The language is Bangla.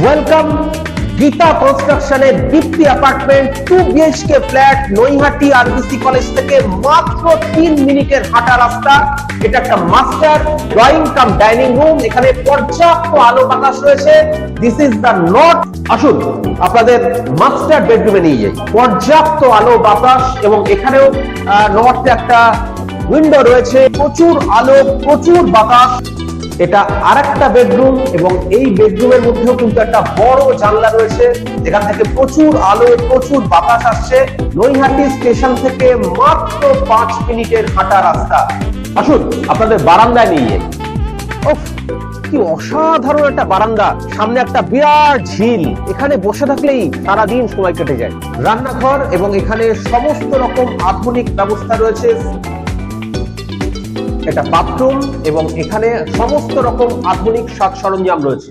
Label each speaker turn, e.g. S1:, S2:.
S1: ওয়েলকাম গীতা কনস্ট্রাকশনের Dipti apartment 2 BHK flat Naihati RBC college থেকে মাত্র 3 মিনিটের হাঁটা রাস্তা। এটা একটা master drawing cum dining room, এখানে পর্যাপ্ত আলো বাতাস রয়েছে। This is the north. আসুন আপনাদের মাস্টার বেডরুমে নিয়ে যাই। পর্যাপ্ত আলো বাতাস এবং এখানেও নর্থে একটা উইন্ডো রয়েছে, প্রচুর আলো প্রচুর বাতাস। এটা আরেকটা বেডরুম এবং এই বেডরুমের মধ্যেও কিন্তু একটা বড় জানলা রয়েছে, যেখান থেকে প্রচুর আলো প্রচুর বাতাস আসছে। নৈহাটি স্টেশন থেকে মাত্র 5 মিনিটের হাঁটা রাস্তা। আসুন আপনাদের বারান্দায় নিয়ে যাই। ওফ, কি অসাধারণ একটা বারান্দা, সামনে একটা বিরাট ঝিল, এখানে বসে থাকলেই সারাদিন সময় কেটে যায়। রান্নাঘর এবং এখানে সমস্ত রকম আধুনিক ব্যবস্থা রয়েছে। এটা বাথরুম এবং এখানে সমস্ত রকম আধুনিক সাজ সরঞ্জাম রয়েছে।